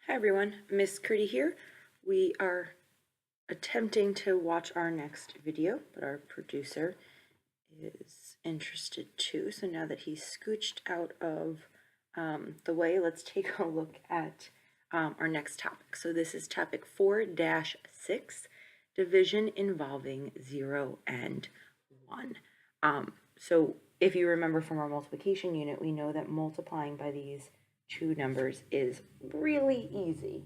Hi everyone, Miss Curdy here. We are attempting to watch our next video, but our producer is interested too. So now that he's scooched out of the way, let's take a look at our next topic. So this is topic 4-6, division involving 0 and 1. So if you remember from our multiplication unit, we know that multiplying by these two numbers is really easy.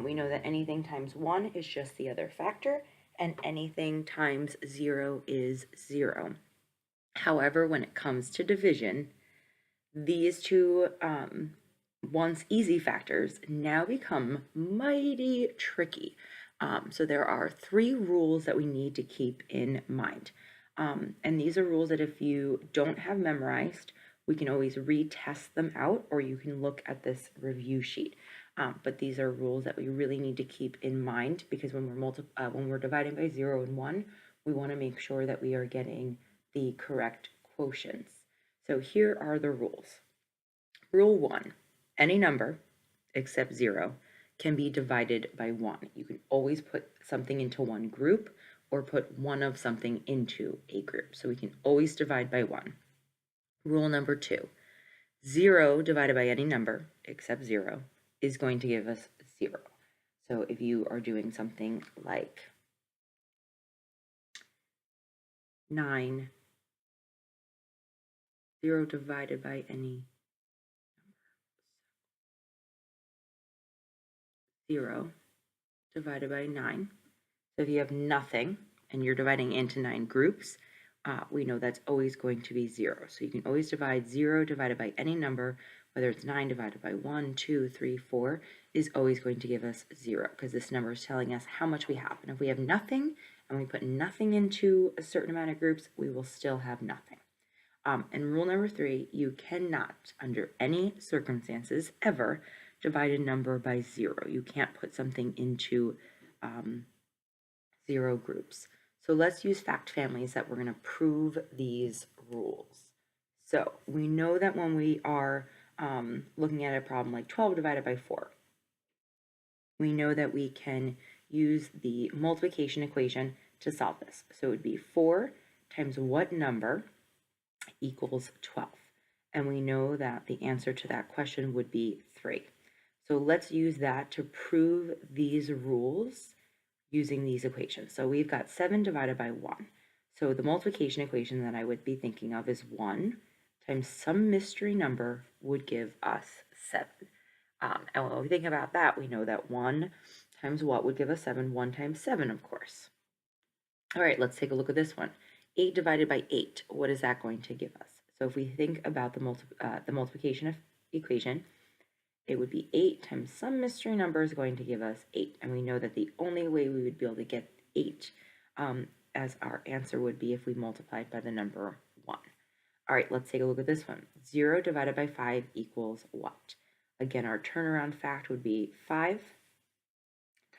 We know that anything times 1 is just the other factor, and anything times 0 is 0. However, when it comes to division, these two once easy factors now become mighty tricky. So there are 3 rules that we need to keep in mind. And these are rules that if you don't have memorized, we can always retest them out, or you can look at this review sheet. But these are rules that we really need to keep in mind, because when we're dividing by 0 and 1, we want to make sure that we are getting the correct quotients. So here are the rules. Rule 1, any number except 0 can be divided by 1. You can always put something into one group or put one of something into a group. So we can always divide by 1. Rule number 2, 0 divided by any number except 0 is going to give us 0. So if you are doing something like 9, 0 divided by any 0 divided by 9. So if you have nothing and you're dividing into 9 groups, we know that's always going to be 0. So you can always divide 0 divided by any number, whether it's 9 divided by 1, 2, 3, 4, is always going to give us 0, because this number is telling us how much we have. And if we have nothing and we put nothing into a certain amount of groups, we will still have nothing. And rule number 3, you cannot, under any circumstances, ever divide a number by 0. You can't put something into 0 groups. So let's use fact families that we're going to prove these rules. So we know that when we are looking at a problem like 12 divided by 4, we know that we can use the multiplication equation to solve this. So it would be 4 times what number equals 12. And we know that the answer to that question would be 3. So let's use that to prove these rules using these equations. So we've got 7 divided by 1. So the multiplication equation that I would be thinking of is 1 times some mystery number would give us 7. And when we think about that, we know that 1 times what would give us 7? 1 times 7, of course. All right, let's take a look at this one. 8 divided by 8, what is that going to give us? So if we think about the multiplication equation, it would be 8 times some mystery number is going to give us 8. And we know that the only way we would be able to get 8 as our answer would be if we multiplied by the number 1. All right, let's take a look at this one. 0 divided by 5 equals what? Again, our turnaround fact would be 5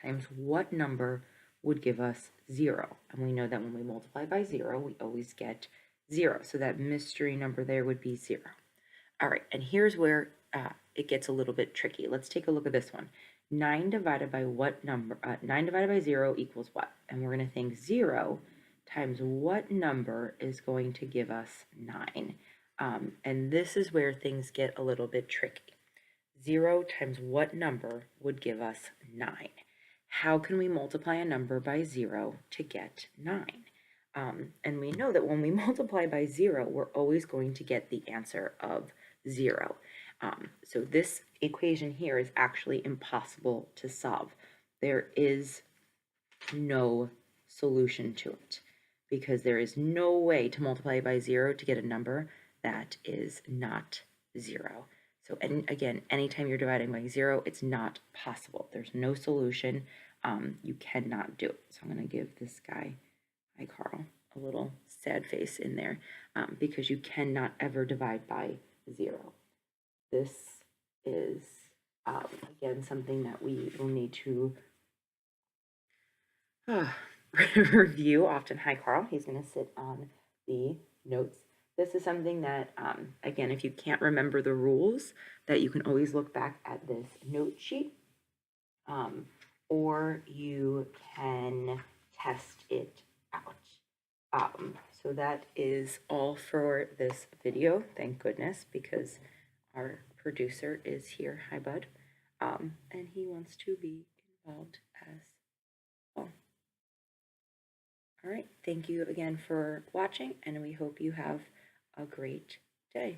times what number would give us 0. And we know that when we multiply by 0, we always get 0. So that mystery number there would be 0. All right, and here's where it gets a little bit tricky. Let's take a look at this one. 9 divided by what number? 9 divided by 0 equals what? And we're going to think 0 times what number is going to give us 9. And this is where things get a little bit tricky. 0 times what number would give us 9? How can we multiply a number by 0 to get 9? And we know that when we multiply by 0, we're always going to get the answer of 0. So this equation here is actually impossible to solve. There is no solution to it, because there is no way to multiply by 0 to get a number that is not 0. So again, anytime you're dividing by 0, it's not possible. There's no solution. You cannot do it. So I'm going to give this guy, hi Carl, a little sad face in there, because you cannot ever divide by 0. This is, again, something that we will need to review often. Hi, Carl. He's going to sit on the notes. This is something that, again, if you can't remember the rules, that you can always look back at this note sheet or you can test it out. So that is all for this video, thank goodness, because our producer is here, hi bud, and he wants to be involved as well. All right, thank you again for watching, and we hope you have a great day.